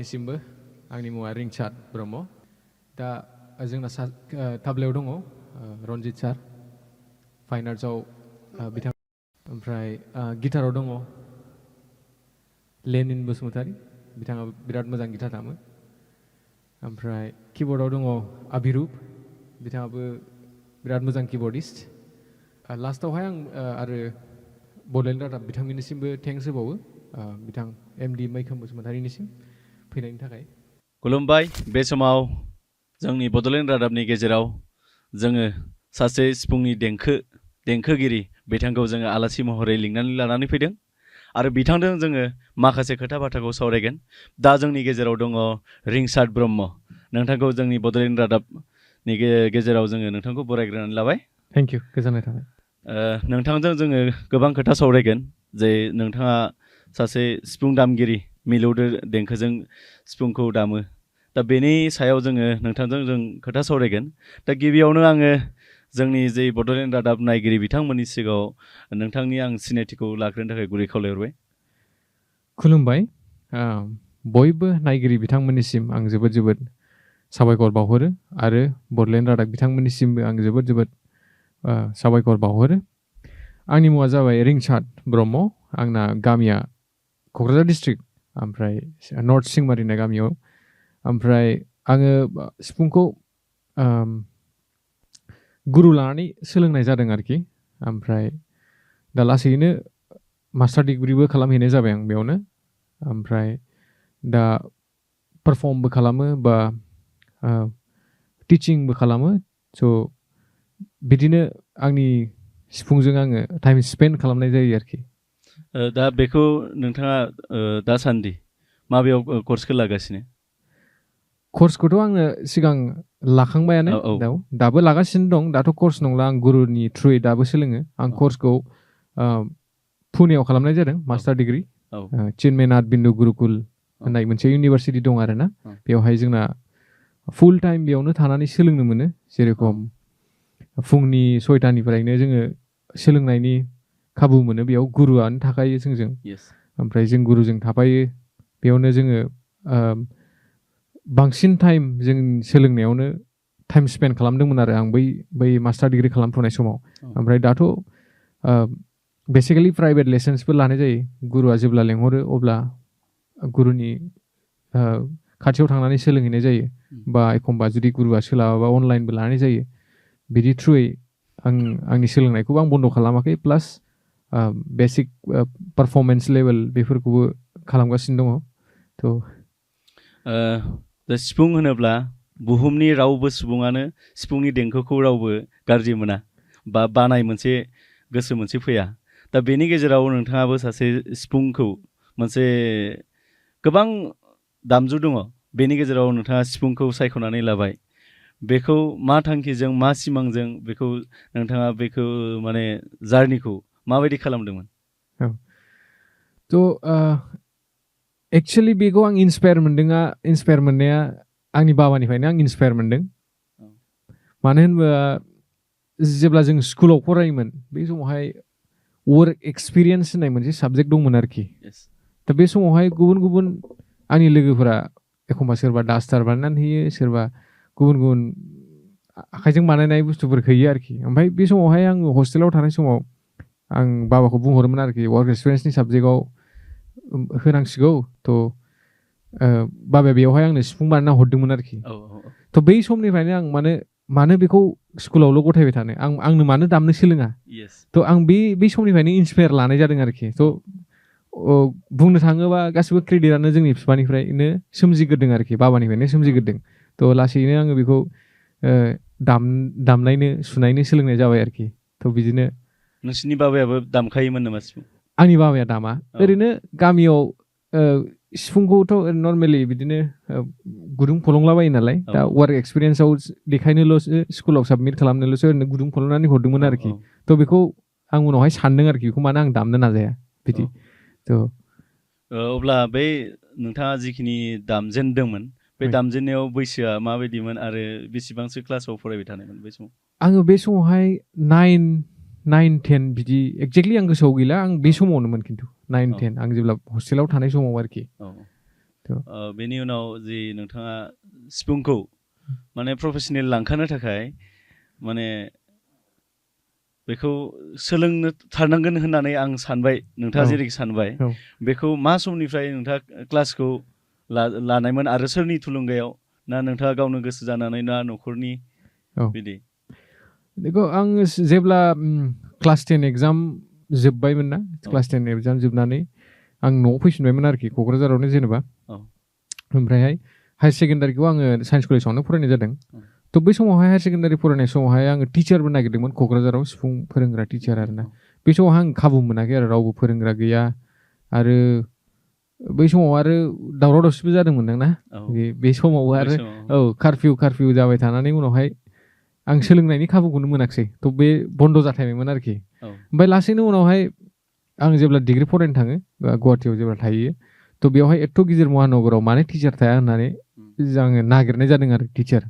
बिथांमोननिसिमबो आंनि मुङा रिंसाद ब्रह्म दा जोंना ताब्लायाव दङ रनजित सार फाइन आर्ट्सआव बिथां ओमफ्राय गिटाराव दङ लेनिन बसुमतारी बिथाङा बिराद मोजां गिटार दामो ओमफ्राय किबर्डआव दङ अभिरुप बिथाङाबो बिराद मोजां किबर्डिस्ट लास्टआवहाय आं आरो बड'लेण्ड रादाब बिथांमोननिसिमबो थेंक्स होबावो बिथां एमडि मैखोम बसुमतारीनिसिम फैनायनि थाखाय खुलुमबाय बे समाव जोंनि बड'लेण्ड रादाबनि गेजेराव जोङो सासे सिफुंनि देंखोगिरि बिथांखौ जोङो आलासि महरै लिंनानै लानानै फैदों आरो बिथांजों जोङो माखासे खोथा बाथ्राखौ सावरायगोन दा जोंनि गेजेराव दङ रिंसाद ब्रह्म नोंथांखौ जोंनि बड'लेण्ड रादाबनि गेजेराव जोङो नोंथांखौ बरायग्रोनानै लाबाय थेंक इउ गोजोननाय थाबाय नोंथांजों जोङो गोबां खोथा सावरायगोन जे नोंथाङा सासे सिफुं दामगिरि मिलौदो देंखोजों सिफुंखौ दामो दा बेनि सायाव जोङो नोंथांजों जों खोथा सावरायगोन दा गिबियावनो आङो जोंनि जे बड'लेण्ड रादाब नायगिरि बिथांमोननि सिगाङाव नोंथांनि आं सिनायथिखौ लाग्रोनो थाखाय गुरै खावलायहरबाय खुलुमबाय बयबो नायगिरि बिथांमोननिसिम आं जोबोद जोबोद साबायखर बावहरो आरो बड'लेण्ड रादाब बिथांमोननिसिमबो आं जोबोद जोबोद साबायखर बावहरो आंनि मुङा जाबाय रिंसाद ब्रह्म आंना गामिया क'क्राझार डिस्ट्रिक्ट ओमफ्राय नर्थ सिंमारि होननाय गामियाव ओमफ्राय आङो सिफुंखौ गुरु लानानै सोलोंनाय जादों आरोखि ओमफ्राय दा लासैनो मास्टार डिग्रिबो खालामहैनाय जाबाय आं बेयावनो ओमफ्राय दा पारफर्मबो खालामो बा टिचिंबो खालामो स' बिदिनो आंनि सिफुंजों आङो टाइम स्पेन्ड खालामनाय जायो आरोखि दा बेखौ नोंथाङा दासान्दि माबेयाव कर्सखौ लागासिनो कर्सखौथ' आङो सिगां लाखांबायानो दाबो लागासिनो दं दाथ' कर्स नंला आं गुरुनि थ्रुयै दाबो सोलोङो आं कर्सखौ पुनेयाव खालामनाय जादों मास्टार डिग्रि चिन्मयनाथ बिन्दु गुरुकुल होननाय मोनसे इउनिभारसिटि दं आरो ना बेवहाय जोंना फुल टाइम बेयावनो थानानै सोलोंनो मोनो जेरेखम फुंनि 6टानिफ्रायनो जोङो सोलोंनायनि खाबु मोनो बेयाव गुरुआनो थाखायो जोंजों ओमफ्राय जों गुरुजों थाफायो बेयावनो जोङो बांसिन टाइम जों सोलोंनायावनो टाइम स्पेन्ड खालामदोंमोन आरो आं बै मास्टार डिग्रि खालामथ'नाय समाव ओमफ्राय दाथ' बेसिकेलि प्राइभेट लेसन्सबो लानाय जायो गुरुआ जेब्ला लेंहरो अब्ला गुरुनि खाथियाव थांनानै सोलोंहैनाय जायो बा एखमबा जुदि गुरुआ सोलाबाबा अनलाइनबो लानाय जायो बिदि थ्रुयै आंनि सोलोंनायखौबो आं बन्द' खालामाखै प्लास बेसिक पारफरमेन्स लेभेल बेफोरखौबो खालामगासिनो दङ दा सिफुं होनोब्ला बुहुमनि रावबो सुबुङानो सिफुंनि देंखोखौ रावबो गाज्रि मोना बा बानाय मोनसे गोसो मोनसे फैया दा बेनि गेजेराव नोंथाङाबो सासे सिफुंखौ मोनसे गोबां दामजु दङ बेनि गेजेराव नोंथाङा सिफुंखौ सायख'नानै लाबाय बेखौ मा थांखिजों मा सिमांजों बेखौ नोंथाङा बेखौ माने जार्निखौ माबायदि खालामदोंमोन एक्सुवेलि बेखौ आं इन्सपायार मोननाया आंनि बाबानिफ्रायनो आं इन्सपायार मोनदों मानो होनबा जेब्ला जों स्कुलाव फरायोमोन बे समावहाय वर्क एक्सपिरियेन्स होननाय मोनसे साबजेक्ट दंमोन आरोखि दा बे समावहाय गुबुन गुबुन आंनि लोगोफोरा एखमबा सोरबा डास्टार बानायनानै होयो सोरबा गुबुन गुबुन आखाइजों बानायनाय बुस्थुफोर होयो आरोखि ओमफ्राय बे समावहाय आङो हस्टेलाव थानाय समाव आं बाबाखौ बुंहरोमोन आरोखि वर्क एक्सपिरियेन्सनि साबजेक्टआव होनांसिगौ थ' बाबाया बेवहाय आंनो सिफुं बानायना हरदोंमोन आरोखि थ' बै समनिफ्रायनो आं मानो बेखौ स्कुलावल' गथायबाय थानो आंनो मानो दामनो सोलोङा थ' आं बे समनिफ्रायनो इन्सपायार लानाय जादों आरोखि थ' बुंनो थाङोबा गासिबो क्रेडिटआनो जोंनि बिफानिफ्रायनो सोमजिग्रोदों आरोखि बाबानिफ्रायनो सोमजिग्रोदों थ' लासैनो आङो बेखौ दामनायनो सुनायनो सोलोंनाय जाबाय आरोखि थ' बिदिनो नोंसिनि बाबायाबो दामखायोमोन नामा सिफुं आंनि बाबाया दामा ओरैनो गामियाव सिफुंखौथ' नर्मेलि बिदिनो गुदुं फलंलाबायो नालाय दा वार्क एक्सपिरियेन्सआव देखायनोल'सो स्कुलाव साबमिट खालामनोल'सो ओरैनो गुदुं फलंनानै हरदोंमोन आरोखि थ' बेखौ आं उनावहाय सानदों आरोखि बेखौ मानो आं दामनो नाजाया बिदि थ' अब्ला बै नोंथाङा जिखिनि दामजेनदोंमोन बे दामजेननायाव बैसोआ माबायदिमोन आरो बेसेबांसो क्लासाव फरायबाय थानायमोन बै समाव आङो बे समावहाय 9-10 बिदि एक्जेक्टलि आं गोसोआव गैला आं बे समावनोमोन खिन्थु 9-10 आं जेब्ला हस्टेलाव थानाय समाव आरोखि बेनि उनाव जि नोंथाङा सिफुंखौ माने प्रफेसनेल लांखानो थाखाय माने बेखौ सोलोंनो थारनांगोन होननानै आं सानबाय नोंथाङा औ जेरै सानबाय औ बेखौ मा समनिफ्राय नोंथाङा क्लासखौ लानायमोन आरो सोरनि थुलुंगायाव ना नोंथाङा गावनो गोसो जानानै ना न'खरनि औ बिदि बेखौ आं जेब्ला क्लास 10 एग्जाम जोब्बायमोन ना औ क्लास 10 एग्जाम जोबनानै आं न'आव फैफिनबायमोन आरोखि क'क्राझारावनो जेनेबा औ ओमफ्रायहाय हायार सेकेन्डारिखौ आङो साइन्स कलेजावनो फरायनाय जादों थ' बै समावहाय हायार सेकेन्डारि फरायनाय समावहाय आङो टिचारबो नागिरदोंमोन क'क्राझाराव सिफुं फोरोंग्रा टिचार आरोना बे समावहाय आं खाबु मोनाखै आरो रावबो फोरोंग्रा गैया आरो बै समाव आरो दावराव दावसिबो जादोंमोन ना औ बे समाव बै आरो समाव औ कारफिउ जाबाय थानानै उनावहाय आं सोलोंनायनि खाबुखौनो मोनाखिसै थ' बे बन्द' जाथायमोन आरोखि औ ओमफ्राय लासैनो उनावहाय आं जेब्ला डिग्री फरायनो थाङो गुवाहाटियाव जेब्ला थाहैयो थ' बेवहाय एथ' गिदिर महानगराव मानो टिचार थाया होननानै आङो नागिरनाय जादों आरो टिचार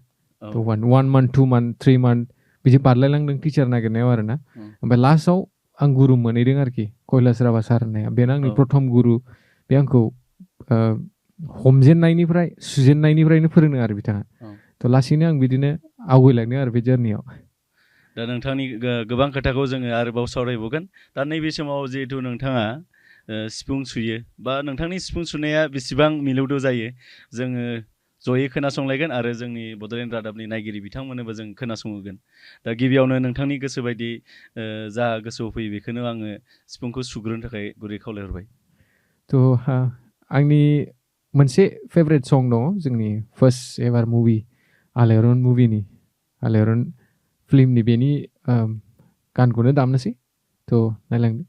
औ थ' 1 मान्थ 2 मान्थ 3 मान्थ बिदि बारलायलांदों टिचार नागिरनायाव आरोना ओमफ्राय लास्टआव आं गुरु मोनहैदों आरोखि कैलाश राभा सार होननाया बेनो आंनि प्रथम गुरु बे आंखौ हमजेननायनिफ्राय सुजेननायनिफ्रायनो फोरोंदों आरो बिथाङा थ' लासैनो आं बिदिनो आवगायलांदों आरो बे जार्नियाव दा नोंथांनि गोबां खोथाखौ जोङो आरोबाव सावरायबावगोन दा नैबे समाव जिहेथु नोंथाङा सिफुं सुयो बा नोंथांनि सिफुं सुनाया बेसेबां मिलौदो जायो जोङो जयै खोनासंलायगोन आरो जोंनि बड'लेण्ड रादाबनि नायगिरि बिथांमोननोबो जों खोनासंहोगोन दा गिबियावनो नोंथांनि गोसो बायदि जा गोसोआव फैयो बेखौनो आङो सिफुंखौ सुग्रोनो थाखाय गुरै खावलायहरबाय थ' आंनि मोनसे फेभरेट सं दङ जोंनि फार्स्ट एभार मुभि आलायारन मुभिनि आलायारन फिल्मनि बेनि गानखौनो दामनोसै थ' नायलांदो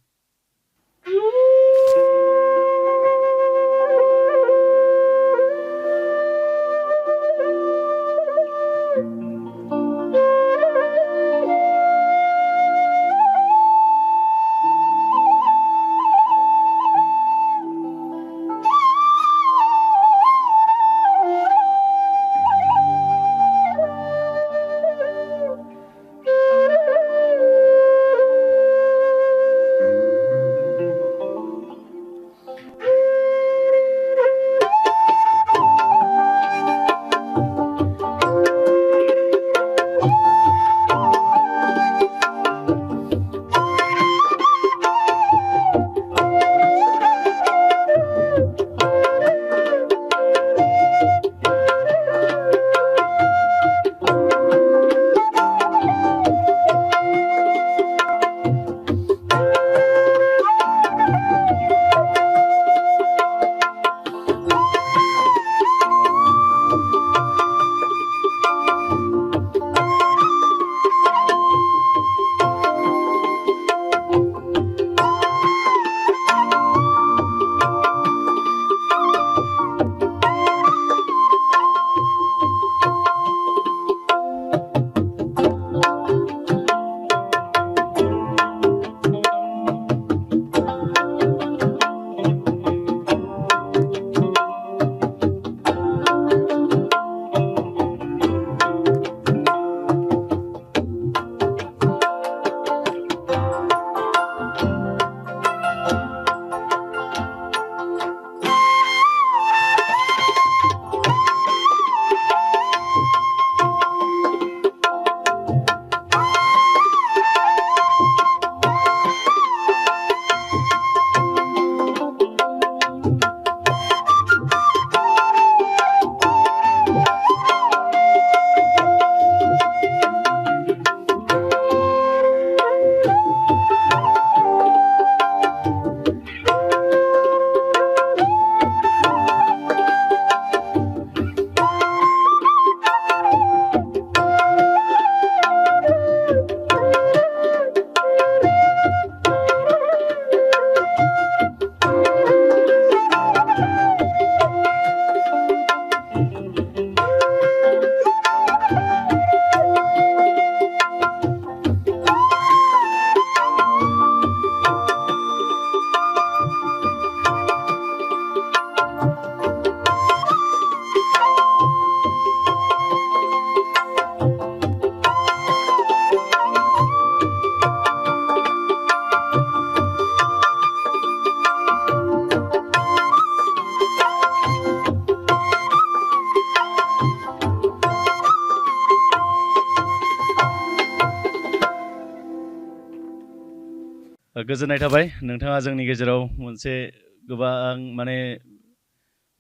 गोजोननाय थाबाय नोंथाङा जोंनि गेजेराव मोनसे गोबां माने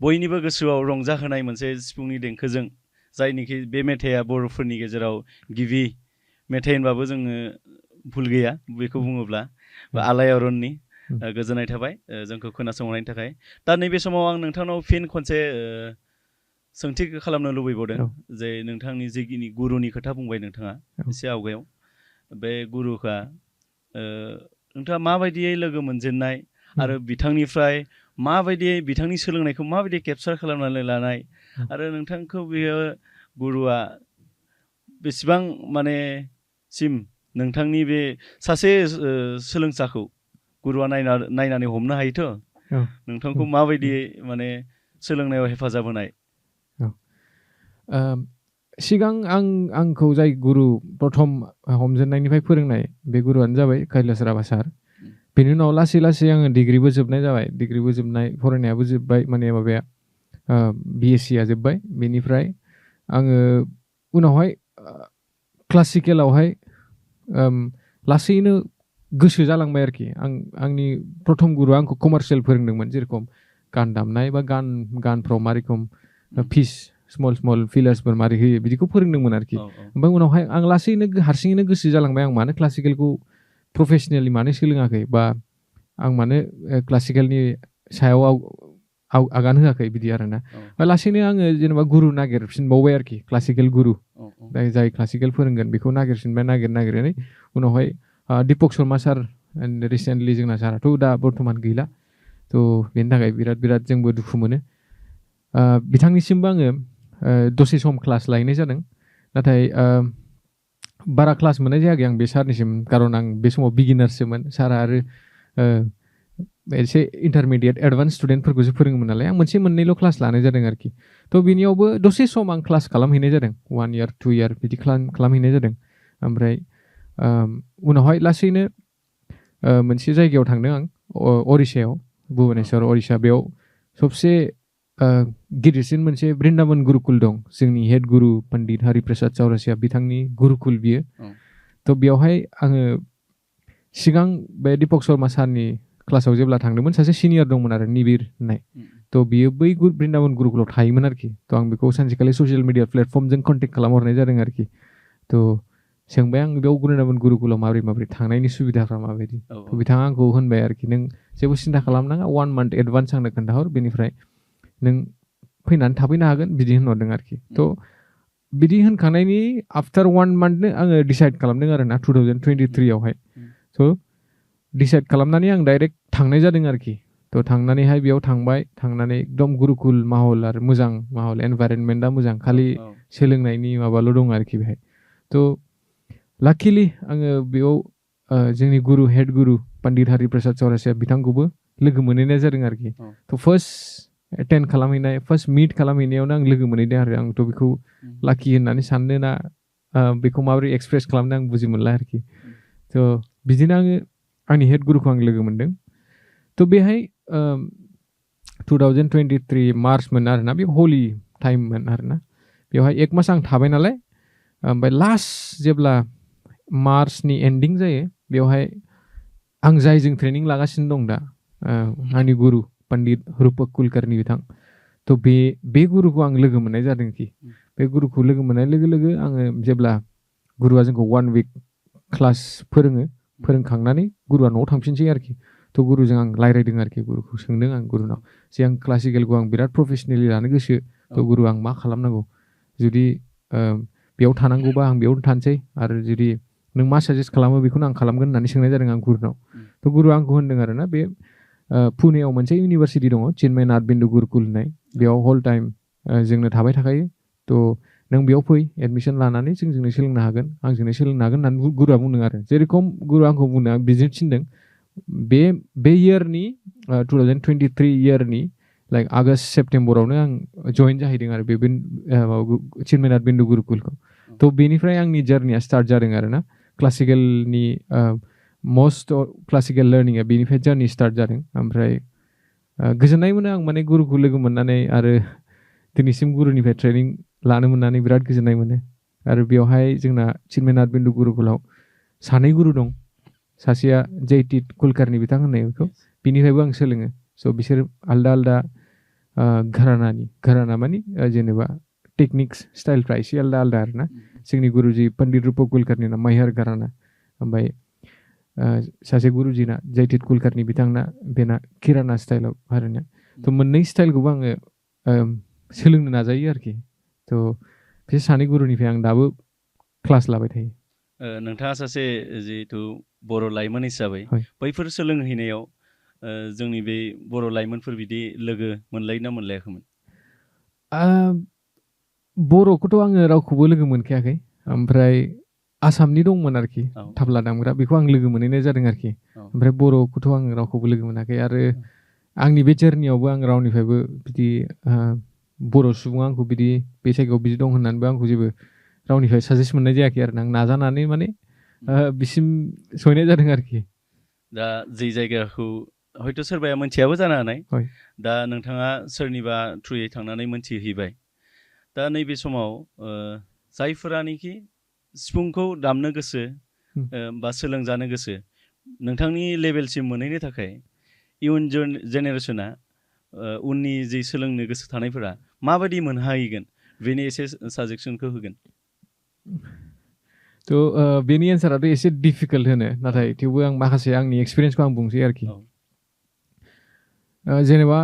बयनिबो गोसोआव रंजाहोनाय मोनसे सिफुंनि देंखोजों जायनिखि बे मेथाइआ बर'फोरनि गेजेराव गिबि मेथाइ होनबाबो जोङो भुल गैया बेखौ बुङोब्ला बा आलायारननि गोजोननाय थाबाय जोंखौ खोनासंनायनि थाखाय दा नैबे समाव आं नोंथांनाव फिन खनसे सोंथि खालामनो लुबैबावदों जे नोंथांनि जिखिनि गुरुनि खोथा बुंबाय नोंथाङा एसे आवगायाव बे गुरुखा नोंथाङा माबायदियै लोगो मोनजेननाय आरो बिथांनिफ्राय माबायदि बिथांनि सोलोंनायखौ माबायदि केपचार खालामनानै लानाय आरो नोंथांखौ बेयो गुरुआ बेसेबां माने सिम नोंथांनि बे सासे सोलोंसाखौ गुरुआ नायनानै हमनो हायोथ' नोंथांखौ माबायदि माने सोलोंनायाव हेफाजाब होनाय सिगां आंखौ जाय गुरु प्रथम हमजेननायनिफ्राय फोरोंनाय बे गुरुआनो जाबाय कैलाश राभा सार बेनि उनाव लासै लासै आङो डिग्रिबो जोबनाय जाबाय डिग्रिबो जोबनाय फरायनायाबो जोब्बाय माने माबाया BSc आ जोब्बाय बेनिफ्राय आङो उनावहाय क्लासिकेलावहाय लासैनो गोसो जालांबाय आरोखि आंनि प्रथम गुरुआ आंखौ कमार्शियेल फोरोंदोंमोन जेरेखम गान दामनाय बा गानफ्राव मारोखम फिस स्मल फिलार्सफोर मारै होयो बिदिखौ फोरोंदोंमोन आरोखि ओमफ्राय उनावहाय आं लासैनो हारसिङैनो गोसो जालांबाय आं मानो क्लासिकेलखौ प्रफेसनेलि मानो सोलोङाखै बा आं मानो क्लासिकेलनि सायाव आगान होआखै बिदि आरोना लासैनो आङो जेनेबा गुरु नागिरफिनबावबाय आरोखि क्लासिकेल गुरु जाय क्लासिकेल फोरोंगोन बेखौ नागिरफिनबाय नागिरनानै उनावहाय दीपक शर्मा सार रिसेन्टलि जोंना साराथ' दा बर्थमान गैला थ' बेनि थाखाय बिराद जोंबो दुखु मोनो बिथांनिसिमबो आङो दसे सम क्लास लाहैनाय जादों नाथाय बारा क्लास मोननाय जायाखै आं बे सारनिसिम खारन आं बे समाव बिगिनार्ससोमोन सारा आरो एसे इन्टारमिडियेट एडभान्स स्टुडेन्टफोरखौसो फोरोङोमोन नालाय आं मोनसे मोननैल' क्लास लानाय जादों आरोखि थ' बेनियावबो दसे सम आं क्लास खालामहैनाय जादों 1 year 2 year बिदि खालामहैनाय जादों ओमफ्राय उनावहाय लासैनो मोनसे जायगायाव थांदों आं ओडिशायाव भुबनेश्वर ओडिशा बेयाव सबसे गिदिरसिन मोनसे बृन्दाबन गुरुकुल दं जोंनि हेड गुरु पण्डित हरिप्रसाद चौरसिया बिथांनि गुरुकुल बियो थ' बेयावहाय आङो सिगां बे दीपक शर्मा सारनि क्लासाव जेब्ला थांदोंमोन सासे सिनियर दंमोन आरो निबिर होननाय थ' बियो बै बृन्दाबन गुरुकुलाव थायोमोन आरोखि थ' आं बेखौ सानसेखालि ससियेल मिडिया प्लेटफर्मजों कन्टेक्ट खालामहरनाय जादों आरोखि थ' सोंबाय आं बेयाव बृन्दाबन गुरुकुलाव माबोरै थांनायनि सुबिदाफ्रा माबायदि थ' बिथाङा आंखौ होनबाय आरोखि नों जेबो सिन्था खालामनाङा 1 month एडभान्स आंनो खोन्थाहर बेनिफ्राय नों फैनानै थाफैनो हागोन बिदि होनहरदों आरोखि थ' बिदि होनखांनायनि आफ्टार 1 month आङो डिसाइड खालामदों आरो ना 2023 आवहाय थ' डिसाइड खालामनानै आं डाइरेक्ट थांनाय जादों आरोखि थ' थांनानैहाय बेयाव थांनानै एकदम गुरुकुल माहल आरो मोजां माहल एनभाइरनमेन्टआ मोजां खालि सोलोंनायनि माबाल' दं आरोखि बेहाय थ' लाकिलि आङो बेयाव जोंनि गुरु हेड गुरु पण्डित हरिप्रसाद चौरसिया बिथांखौबो लोगो मोनहैनाय जादों आरोखि थ' फार्स्ट एटेन्ड खालामहैनाय फार्स्ट मिट खालामहैनायावनो आं लोगो मोनहैदों आरो आंथ' बेखौ लाकि होननानै साननो ना बेखौ माबोरै एक्सप्रेस खालामनो आं बुजि मोनला आरोखि थ' बिदिनो आङो आंनि हेड गुरुखौ आं लोगो मोनदों थ' बेहाय 2023 मार्चमोन आरोना बे हलि टाइममोन आरोना बेवहाय 1 मास आं थाबाय नालाय ओमफ्राय लास्ट जेब्ला मार्चनि एन्डिं जायो बेवहाय आं जायजों ट्रेनिं लागासिनो दं दा आंनि गुरु पण्डित रूपक कुलकर्णी बिथां थ' बे गुरुखौ आं लोगो मोननाय जादोंखि बे गुरुखौ लोगो मोननाय लोगो लोगो आङो जेब्ला गुरुआ जोंखौ 1 week क्लास फोरोंखांनानै गुरुआ न'आव थांफिनसै आरोखि थ' गुरुजों आं रायज्लायदों आरोखि गुरुखौ सोंदों आं गुरुनाव जे आं क्लासिकेलखौ आं बिराद प्रफेसनेलि लानो गोसो थ' गुरु आं मा खालामनांगौ जुदि बेयाव थानांगौबा आं बेयावनो थानोसै आरो जुदि नों मा साजेस्ट खालामो बेखौनो आं खालामगोन होननानै सोंनाय जादों आं गुरुनाव थ' गुरुआ आंखौ होनदों आरोना बे पुनेआव मोनसे इउनिभारसिटि दङ चिन्मयनाथ बिन्दु गुरुकुल होननाय बेयाव हल टाइम जोंनो थाबाय थाखायो थ' नों बेयाव फै एडमिसन लानानै जोंजोंनो सोलोंनो हागोन आंजोंनो सोलोंनो हागोन होननानै गुरुआ बुंदों आरो जेरेखम गुरुआ आंखौ बुंदों बिदिनो थिनदों बे इयारनि 2023 इयारनि लाइक आगष्ट सेप्तेम्बरावनो आं जइन जाहैदों आरो बे चिन्मयनाथ बिन्दु गुरुकुलखौ थ' बेनिफ्राय आंनि जार्निया स्टार्ट जादों आरोना क्लासिकेलनि मस्ट क्लासिकेल लार्निंआ बेनिफ्राय जार्नि स्टार्ट जादों ओमफ्राय गोजोननाय मोनो आं माने गुरुखौ लोगो मोननानै आरो दिनैसिम गुरुनिफ्राय ट्रेनिं लानो मोननानै बिराद गोजोननाय मोनो आरो बेवहाय जोंना चिन्मयनाथ बिन्दु गुरुकुलाव 2 गुरु दं सासेया जैतित कुलकारनि बिथां होननाय बेखौ बिनिफ्रायबो आं सोलोङो स' बिसोर आलदा आलदा घराना मानि जेनेबा टेकनिक्स स्टाइलफ्रा एसे आलदा आलदा आरोना जोंनि गुरुजी पन्डित रुप कुलकारनिना मैहर घराना ओमफ्राय सासे गुरुजीना जैतित कुलकारनि बिथांना बेना किराना स्टाइलाव आरोना थ' मोननै स्टाइलखौबो आङो सोलोंनो नाजायो आरोखि थ' बे सानै गुरुनिफ्राय आं दाबो क्लास लाबाय थायो नोंथाङा सासे जिहेथु बर' लाइमोन हिसाबै हय बैफोर सोलोंहैनायाव जोंनि बे बर' लाइमोनफोर बिदि लोगो मोनलायोना मोनलायाखैमोन बर'खौथ' आङो रावखौबो लोगो मोनखायाखै ओमफ्राय आसामनि दंमोन आरोखि थाब्ला दामग्रा बेखौ आं लोगो मोनहैनाय जादों आरोखि ओमफ्राय बर'खौथ' आं रावखौबो लोगो मोनाखै आरो आंनि बे जार्नियावबो आं रावनिफ्रायबो बिदि बर' सुबुङा आंखौ बिदि बे जायगायाव बिदि दं होननानैबो आंखौ जेबो रावनिफ्राय साजेस्ट मोननाय जायाखै आरो आं नाजानानै माने बिसिम सहैनाय जादों आरोखि दा जि जायगाखौ हयथ' सोरबाया मोनथियाबो जानो हानाय हय दा नोंथाङा सोरनिबा थ्रुयै थांनानै मोनथिहैबाय दा नैबे समाव जायफोरानोखि सिफुंखौ दामनो गोसो बा सोलोंजानो गोसो नोंथांनि लेभेलसिम मोनहैनो थाखाय इयुन जेनेरेसना उननि जि सोलोंनो गोसो थानायफोरा माबायदि मोनहाहैगोन बेनि एसे साजेसनखौ होगोन थ' बेनि एन्साराथ' एसे डिफिकाल्ट होनो नाथाय थेवबो आं माखासे आंनि एक्सपिरियेन्सखौ आं बुंसै आरोखि जेनेबा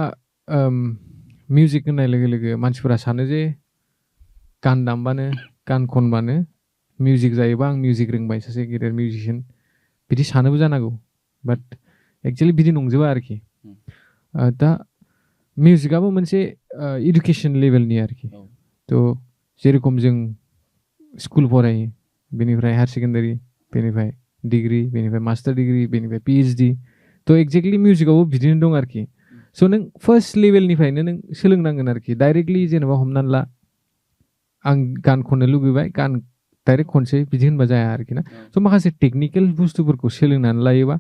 मिउजिक होननाय लोगो लोगो मानसिफोरा सानो जे गान दामबानो गान खनबानो मिउजिक जायोबा आं मिउजिक रोंबाय सासे गेदेर मिउजिशियान बिदि सानोबो जानांगौ बाट एक्सुवेलि बिदि नंजोबा आरोखि दा मिउजिकआबो मोनसे इडुकेसन लेभेलनि आरोखि थ' जेरेखम जों स्कुल फरायो बेनिफ्राय हायार सेकेन्डारि बेनिफ्राय डिग्रि बेनिफ्राय मास्टार डिग्रि बेनिफ्राय पिएइचडि थ' एक्जेक्टलि मिउजिकआवबो बिदिनो दं आरोखि स' नों फार्स्ट लेभेलनिफ्रायनो नों सोलोंनांगोन आरोखि डाइरेक्टलि जेनेबा हमनानै ला आं गान खननो लुगैबाय गान डाइरेक्ट खनसै बिदि होनबा जाया आरोखि ना स' माखासे टेकनिकेल बुस्थुफोरखौ सोलोंनानै लायोबा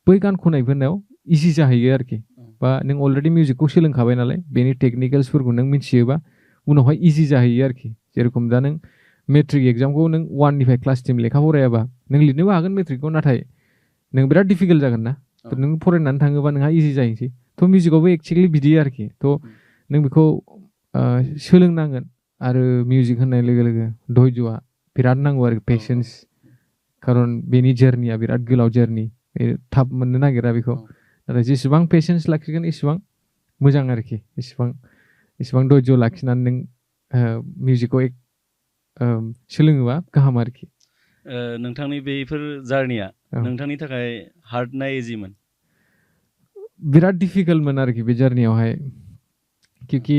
बै गान खननायफोरनाव इजि जाहैयो आरोखि बा नों अलरेडि मिउजिकखौ सोलोंखाबाय नालाय बेनि टेकनिकेल्सफोरखौ नों मिथियोबा उनावहाय इजि जाहैयो आरोखि जेरेखम दा नों मेट्रिक एग्जामखौ नों 1निफ्राय क्लास 10 लेखा फरायाबा नों लिरनोबो हागोन मेट्रिकखौ नाथाय नों बिराद डिफिकाल्ट जागोन ना नों फरायनानै थाङोबा नोंहा इजि जाहैनोसै थ' मिउजिकआवबो एक्चुवेलि बिदि आरोखि थ' नों बेखौ सोलोंनांगोन आरो मिउजिक होननाय लोगो लोगो धैर्यआ बिराद नांगौ आरो पेशेन्स खारन बेनि जार्निया बिराद गोलाव जार्नि थाब मोननो नागिरा बेखौ नाथाय जेसेबां पेशेन्स लाखिगोन एसेबां मोजां आरोखि एसेबां धैर्य लाखिनानै नों मिउजिकखौ सोलोङोबा गाहाम आरोखि नोंथांनि बेफोर जार्निया नोंथांनि थाखाय हार्ड ना इजिमोन बिराद डिफिकाल्टमोन आरोखि बे जार्नियावहाय क्योंकि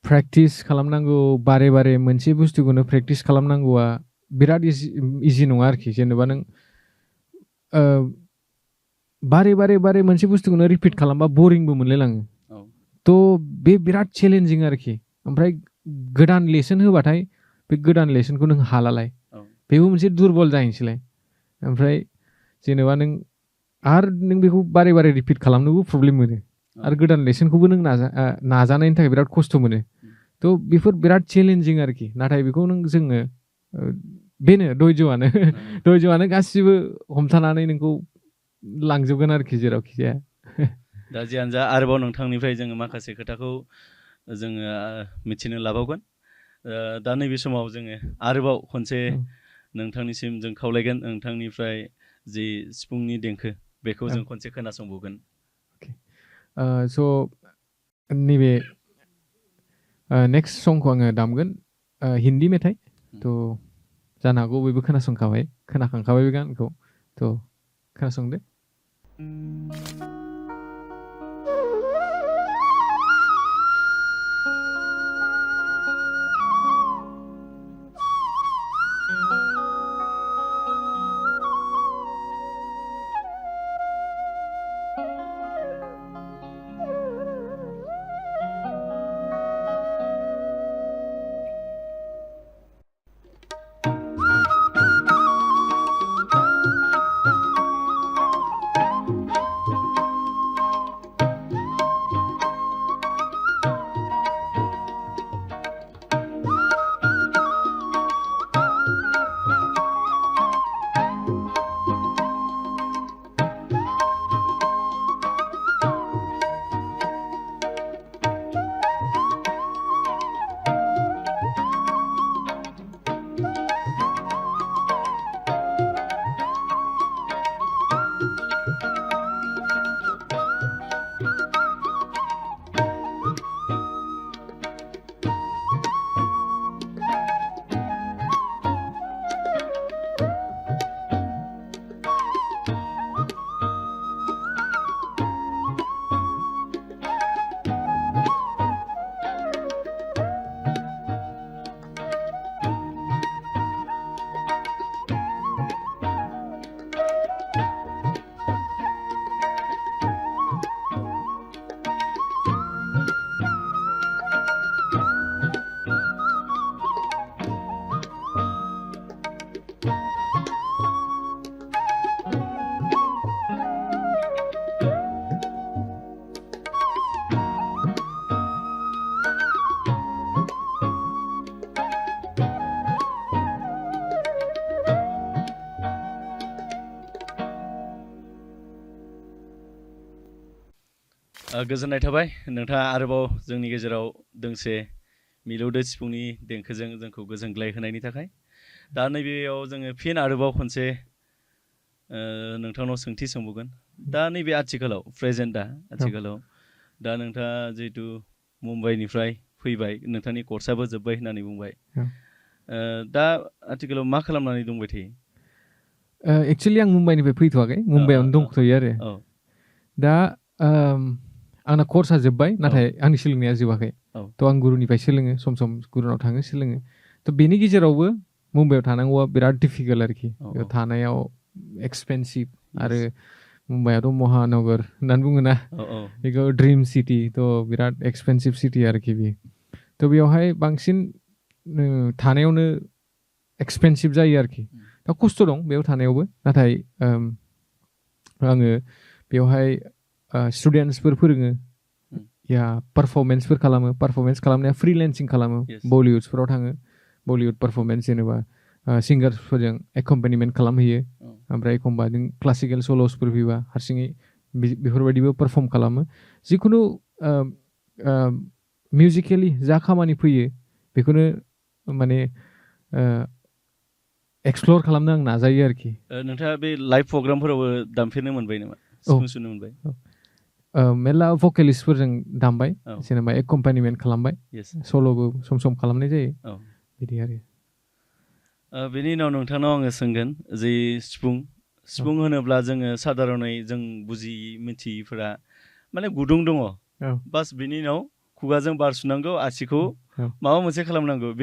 प्रेक्टिस खालामनांगौ बारे बारे मोनसे बुस्थुखौनो प्रेक्टिस खालामनांगौआ बिराद इजि नङा आरोखि जेनेबा नों बारे बारे मोनसे बुस्थुखौनो रिपिट खालामबा बरिंबो मोनलायलाङो थ' बे बिराद चेलेन्जिं आरोखि ओमफ्राय गोदान लेसन होबाथाय बे गोदान लेसनखौ नों हालालाय बेबो मोनसे दुरबल जाहैनोसैलाय ओमफ्राय जेनेबा नों आरो नों बेखौ बारे बारे रिपिट खालामनोबो प्रब्लेम मोनो आरो गोदान लेसनखौबो नों नाजानायनि थाखाय बिराद खस्थ' मोनो थ' बेफोर बिराद चेलेन्जिं आरोखि नाथाय बेखौ जोङो बेनो धैर्यआनो गासिबो हमथानानै नोंखौ लांजोबगोन आरोखि जेरावखि जाया दा जियानो जा आरोबाव नोंथांनिफ्राय जोङो माखासे खोथाखौ जोङो मिथिनो लाबावगोन दा नैबे समाव जोङो आरोबाव खनसे नोंथांनिसिम जों खावलायगोन नोंथांनिफ्राय जि सिफुंनि देंखो बेखौ जों खनसे खोनासंबावगोन स' नैबे नेक्स्ट संखौ आङो दामगोन हिन्दी मेथाइ थ' जानो हागौ बयबो खोनाखांखाबाय बे गानखौ थ' खोनासंदो गोजोननाय थाबाय नोंथाङा आरोबाव जोंनि गेजेराव दोंसे मिलौदो सिफुंनि देंखोजों जोंखौ गोजोनग्लाय होनायनि थाखाय दा नैबेयाव जोङो फिन आरोबाव खनसे नोंथांनाव सोंथि सोंबावगोन दा नैबे आथिखालाव प्रेजेन्टआ आथिखालाव दा नोंथाङा जिहेतु मुम्बाइनिफ्राय फैबाय नोंथांनि कर्सआबो जोब्बाय होननानै बुंबाय दा आथिखालाव मा खालामनानै दंबाय थायो एक्चुअलि आं मुम्बाइनिफ्राय फैथ'वाखै मुम्बाइआवनो दंथ'यो आरो दा आंना कर्सआ जोब्बाय नाथाय आंनि सोलोंनाया जोबाखै थ' आं गुरुनिफ्राय सोलोङो सम सम गुरुनाव थाङो सोलोङो थ' बेनि गेजेरावबो मुम्बाइआव थानांगौआ बिराद डिफिकाल्ट आरोखि बेयाव थानायाव एक्सपेन्सिभ आरो मुम्बाइआथ' महानगर होननानै बुङोना बेखौ ड्रिम सिटि थ' बिराद एक्सपेन्सिभ सिटि आरोखि बेयो थ' बेयावहाय बांसिन थानायावनो एक्सपेन्सिभ जायो आरोखि दा खस्थ' दं बेयाव थानायावबो नाथाय आङो बेवहाय स्टुडेन्टसफोर फोरोङो या पारफरमेन्सफोर खालामो पारफरमेन्स खालामनाया फ्रिलेन्सिं खालामो बलिउड्सफोराव थाङो बलिउड पारफरमेन्स जेनेबा सिंगार्सफोरजों एकम्पानिमेन्ट खालामहैयो ओमफ्राय एखमबा नों क्लासिकेल सल'सफोर फैबा हारसिङै बेफोरबायदिबो पारफर्म खालामो जिखुनु मिउजिकेलि जा खामानि फैयो बेखौनो माने एक्सप्लर खालामनो आं नाजायो आरोखि नोंथाङा बे लाइभ प्रग्रामफोरावबो दामफेरनो मोनबाय नामा सिफुं सुनो मोनबाय मेरला भकेलिस्टफोरजों दामबाय जेनेबा एकम्पानिमेन्ट खालामबाय सल'बो सम सम खालामनाय जायो बिदि आरो बेनि उनाव नोंथांनाव आङो सोंगोन जे सिफुं होनोब्ला जोङो साधारनै जों बुजियै मिथियैफोरा माने गुदुं दङ बास बिनि उनाव खुगाजों बार सुनांगौ आसिखौ माबा मोनसे खालामनांगौ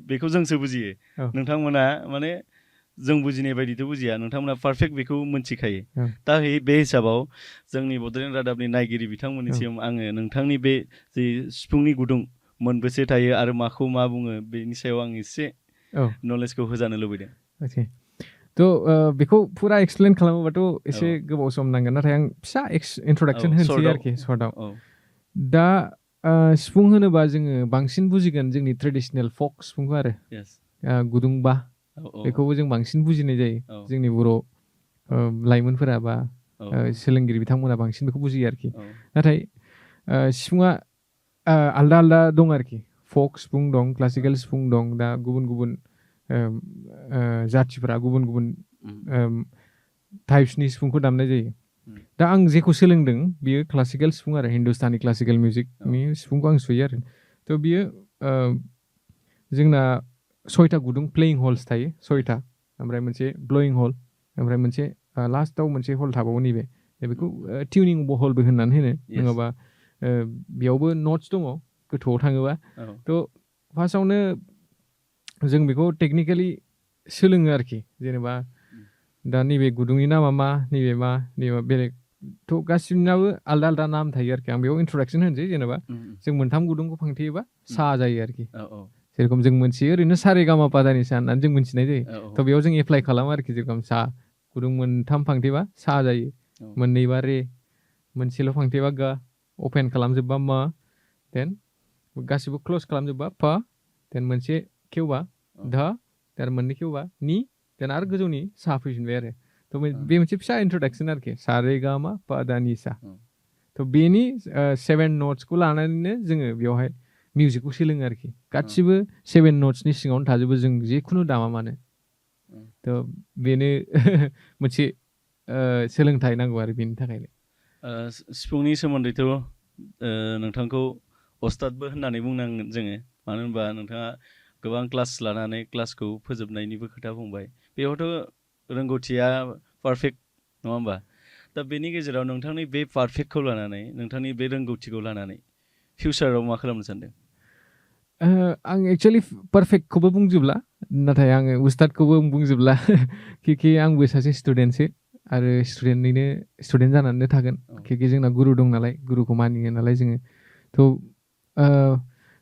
बेखौ जोंसो बुजियो नोंथांमोना माने जों बुजिनाय बायदिथ' बुजिया नोंथांमोना पारफेक्ट बेखौ मिथिखायो दा बे हिसाबाव जोंनि बड'लेण्ड रादाबनि नायगिरि बिथांमोननिसिम आङो नोंथांनि बे जे सिफुंनि गुदुं मोनबेसे थायो आरो माखौ मा बुङो बेनि सायाव आं एसे नलेजखौ होजानो लुबैदों थ' बेखौ फुरा एक्सप्लेन खालामोबाथ' एसे गोबाव सम नांगोन नाथाय आं फिसा इन्ट्रडाक्सन होनोसै आरोखि सर्टआव दा सिफुं होनोबा जोङो बांसिन बुजिगोन जोंनि ट्रेडिसनेल फक सिफुंखौ आरो गुदुंबा बेखौबो जों बांसिन बुजिनाय जायो जोंनि बर' लाइमोनफोरा बा सोलोंगिरि बिथांमोना बांसिन बेखौ बुजियो आरोखि नाथाय सिफुङा आलदा आलदा दं आरोखि फक सिफुं दं क्लासिकेल सिफुं दं दा गुबुन गुबुन जाथिफोरा गुबुन गुबुन टाइप्सनि सिफुंखौ दामनाय जायो दा आं जेखौ सोलोंदों बियो क्लासिकेल सिफुं आरो हिन्दुस्तानी क्लासिकेल मिउजिकनि सिफुंखौ आं सुयो आरो थ' बियो जोंना 6टा गुदुं प्लेयिं हल्स थायो 6टा ओमफ्राय मोनसे ब्ल'यिं हल ओमफ्राय मोनसे लास्टआव मोनसे हल थाबावो नैबे बेखौ टिउनिं हलबो होननानै होनो नङाबा बेयावबो नट्स दङ गोथौआव थाङोबा थ' फार्स्टआवनो जों बेखौ टेकनिकेलि सोलोङो आरोखि जेनेबा दा नैबे गुदुंनि नामा मा नैबे बेलेग थ' गासिनाबो आलदा आलदा नाम थायो आरोखि आं बेयाव इन्ट्रडाक्सन होनोसै जेनेबा जों मोनथाम गुदुंखौ फांथेयोबा सा जायो आरोखि जेरेखम जों मोनथियो ओरैनो सारे गामा पादानि सा होननानै जों मोनथिनाय जायो थ' बेयाव जों एप्लाइ खालामो आरोखि जेरेखम सा गुदुं मोनथाम फांथेबा सा जायो मोननैबा रे मोनसेल' फांथेबा गा अपेन खालामजोबबा मा देन गासिबो क्लस खालामजोबबा फा देन मोनसे खेवबा धा देन मोननै खेवबा नि देन आरो गोजौनि सा फैफिनबाय आरो थ' बे मोनसे फिसा इन्ट्रडाक्सन आरोखि सा रे गा मा पा दा नि सा थ' बेनि 7 नट्सखौ लानानैनो जोङो बेवहाय मिउजिकखौ सोलोङो आरोखि गासिबो 7 नट्सनि सिङावनो थाजोबो जों जेखुनु दामा मानो थ' बेनो मोनसे सोलोंथाइ नांगौ आरो बेनि थाखायनो सिफुंनि सोमोन्दैथ' नोंथांखौ अस्तादबो होननानै बुंनांगोन जोङो मानो होनबा नोंथाङा गोबां क्लास लानानै क्लासखौ फोजोबनायनिबो खोथा बुंबाय बेयावथ' रोंगौथिया पारफेक्ट नङा होमबा दा बेनि गेजेराव नोंथांनि बे पारफेक्टखौ लानानै नोंथांनि बे रोंगौथिखौ लानानै फिउचाराव मा खालामनो सानदों आं एक्सुवेलि पारफेक्टखौबो बुंजोबला नाथाय आङो उस्तादखौबो बुंजोबला कि आंबो सासे स्टुडेन्टसो आरो स्टुडेन्ट जानानैनो थागोन कि जोंना गुरु दं नालाय गुरुखौ मानियो नालाय जोङो थ'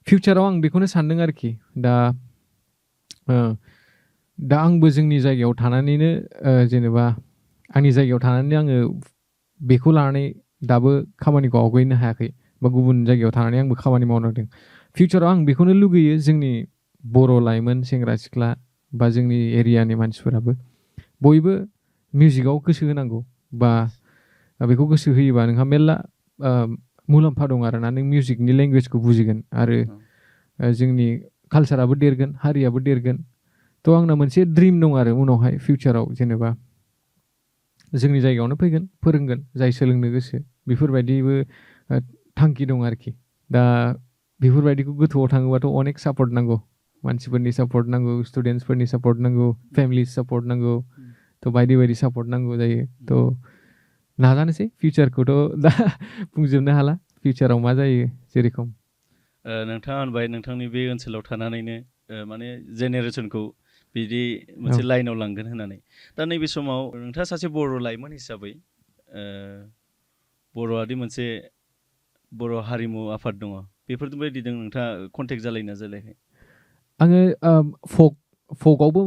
फिउचाराव आं बेखौनो सानदों आरोखि दा आंबो जोंनि जायगायाव थानानैनो जेनेबा आंनि जायगायाव थानानै आङो बेखौ लानानै दाबो खामानिखौ आवगायनो हायाखै बा गुबुन जायगायाव थानानै आंबो खामानि मावनांदों फिउचाराव आं बेखौनो लुगैयो जोंनि बर' लाइमोन सेंग्रा सिख्ला बा जोंनि एरियानि मानसिफोराबो बयबो मिउजिकआव गोसो होनांगौ बा बेखौ गोसो होयोबा नोंहा मेरला मुलाम्फा दं आरोना नों मिउजिकनि लेंगुवेजखौ बुजिगोन आरो जोंनि कालसाराबो देरगोन हारियाबो देरगोन थ' आंना मोनसे ड्रिम दं आरो उनावहाय फिउचाराव जेनेबा जोंनि जायगायावनो फैगोन फोरोंगोन जाय सोलोंनो गोसो बेफोरबायदिबो थांखि दं आरोखि दा बेफोरबायदिखौ गोथौआव थाङोबाथ' अनेक सापर्ट नांगौ मानसिफोरनि सापर्ट नांगौ स्टुडेन्टसफोरनि सापर्ट नांगौ फेमिलि सापर्ट नांगौ थ' बायदि बायदि सापर्ट नांगौ जायो थ' नाजानोसै फिउचारखौथ' दा बुंजोबनो हाला फिउचाराव मा जायो जेरेखम नोंथाङा होनबाय नोंथांनि बे ओनसोलाव थानानैनो माने जेनेरेसनखौ बिदि मोनसे लाइनाव लांगोन होननानै दा नैबे समाव नोंथाङा सासे बर' लाइमोन हिसाबै बर'आदि मोनसे बर' हारिमु आफाद दङ बेफोरबायदिजों नोंथाङा कन्टेक्ट जालायना जालायाखै आङो फकआवबो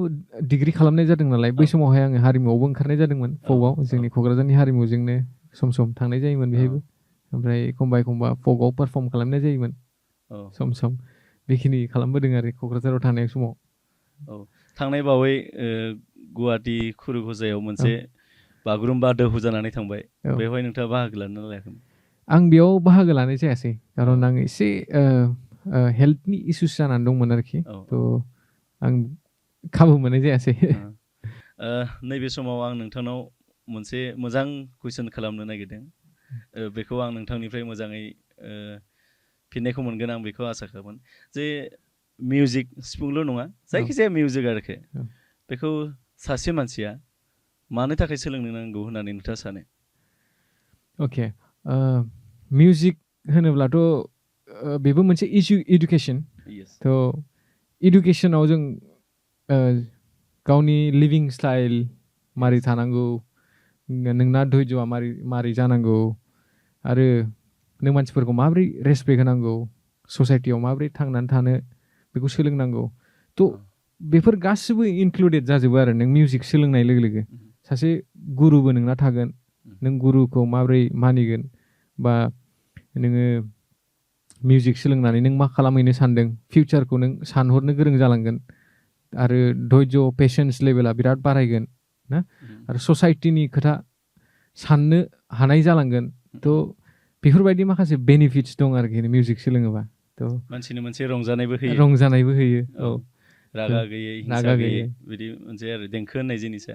डिग्रि खालामनाय जादों नालाय बै समावहाय आङो हारिमुआवबो ओंखारनाय जादोंमोन फकआव जोंनि क'क्राझारनि हारिमुजोंनो सम सम थांनाय जायोमोन बेहायबो ओमफ्राय एखमबा एखमबा फकआव पारफर्म खालामनाय जायोमोन सम सम बेखिनि खालामबोदों आरो क'क्राझाराव थानाय समाव थांनाय बावै गुवाहाटि खुरुखुजायाव मोनसे बागुरुम्बा दोहौ जानानै थांबाय बेवहाय नोंथाङा बाहागो लानो लायाखैमोन आं बेयाव बाहागो लानाय जायासै खारन आं एसे हेल्थनि इसुस जानानै दंमोन आरोखि थ' आं खाबु मोननाय जायासै नैबे समाव आं नोंथांनाव मोनसे मोजां कुइसन खालामनो नागिरदों बेखौ आं नोंथांनिफ्राय मोजाङै फिननायखौ मोनगोन आं बेखौ आसा खालामोन जे मिउजिक सिफुंल' नङा जायखिजाया मिउजिक आरोखि बेखौ सासे मानसिया मानो थाखाय सोलोंनो नांगौ होननानै नोंथाङा सानो अके मिउजिक होनोब्लाथ' बेबो मोनसे इडुकेसन थ' इडुकेसनाव जों गावनि लिभिं स्टाइल मारै थानांगौ नोंना धैर्यआ मारै जानांगौ आरो नों मानसिफोरखौ माबोरै रेसपेक्ट होनांगौ ससाइटियाव माबोरै थांनानै थानो बेखौ सोलोंनांगौ थ' बेफोर गासिबो इनक्लुडेड जाजोबो आरो नों मिउजिक सोलोंनाय लोगो लोगो सासे गुरुबो नोंना थागोन नों गुरुखौ माबोरै मानिगोन बा नोङो मिउजिक सोलोंनानै नों मा खालामहैनो सानदों फिउचारखौ नों सानहरनो गोरों जालांगोन आरो धैर्य पेशेन्स लेभेला बिराद बारायगोन ना आरो ससाइटिनि खोथा साननो हानाय जालांगोन थ' बेफोरबायदि माखासे बेनिफिट्स दं आरोखि मिउजिक सोलोङोबा थ' मानसिनो मोनसे रंजानायबो होयो रागा गैयै हिंसा गैयै बिदि मोनसे आरो देंखो होननाय जिनिसा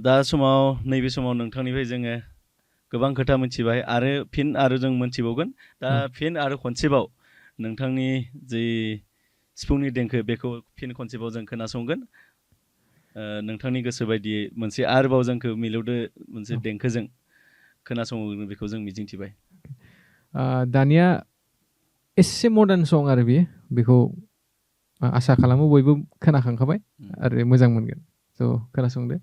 दा समाव नैबे समाव नोंथांनिफ्राय जोङो गोबां खोथा मिथिबाय आरो फिन आरो जों मोनथिबावगोन दा फिन आरो खनसेबाव नोंथांनि जि सिफुंनि देंखो बेखौ फिन खनसेबाव जों खोनासंगोन नोंथांनि गोसो बायदियै मोनसे आरोबाव जोंखौ मिलौदो मोनसे देंखोजों खोनासंगोन बेखौ जों मिजिंथिबाय दानिया एसे मदार्न सं आरो बेखौ आसा खालामो बयबो खोनाखांखाबाय आरो मोजां मोनगोन स' खोनासंदो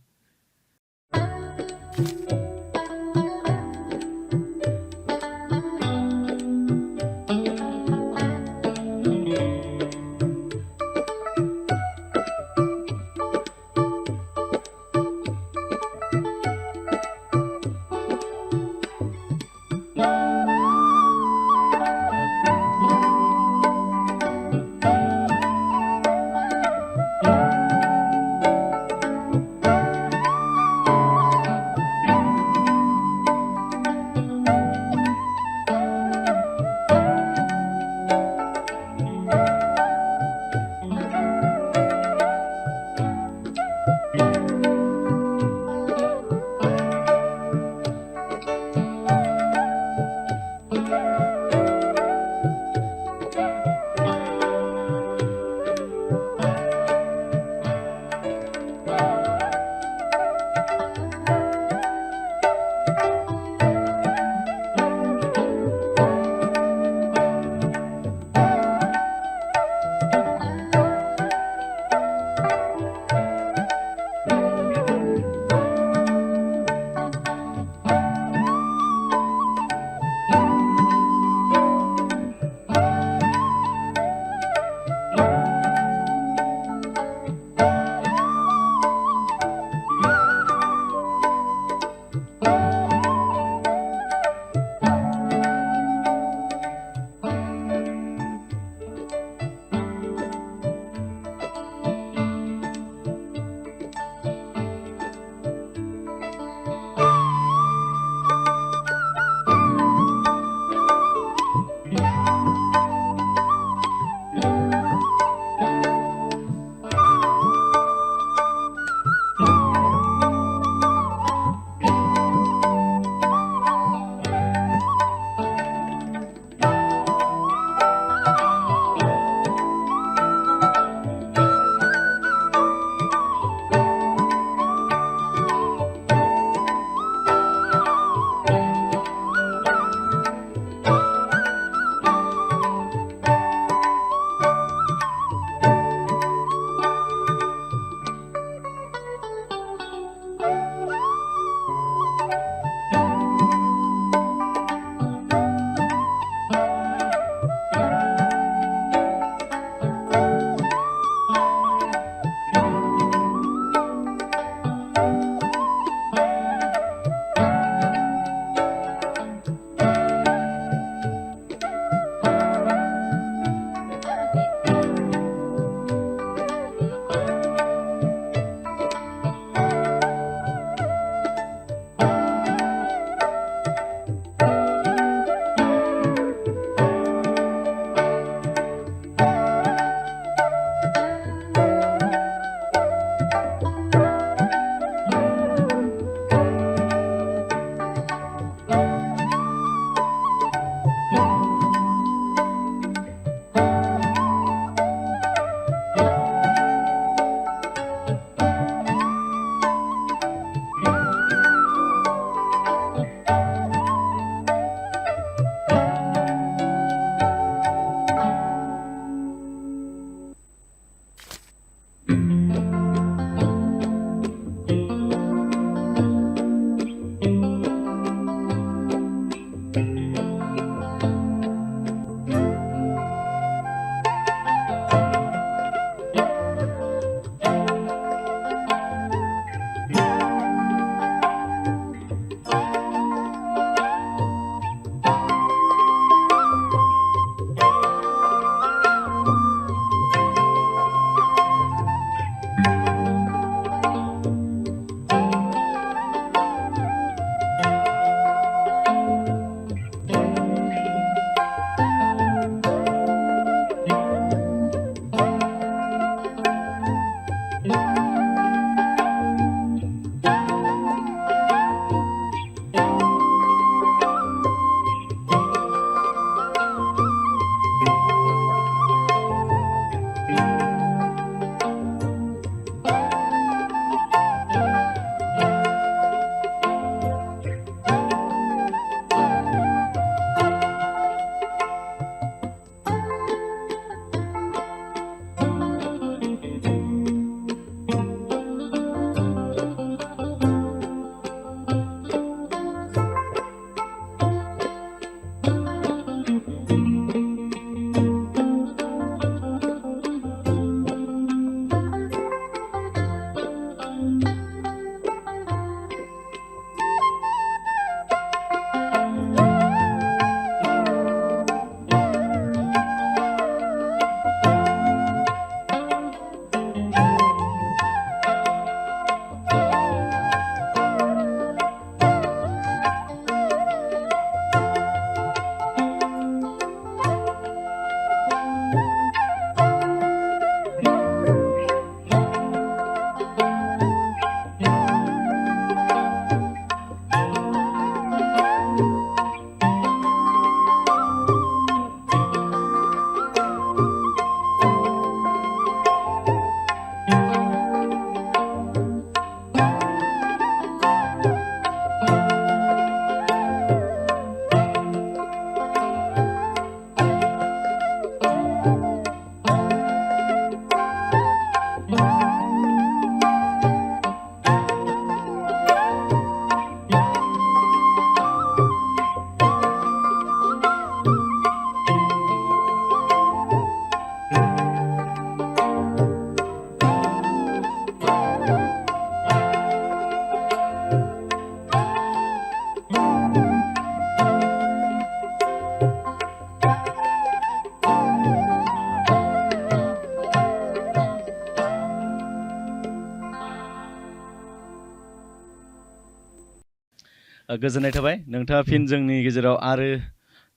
गोजोननाय थाबाय नोंथाङा फिन जोंनि गेजेराव आरो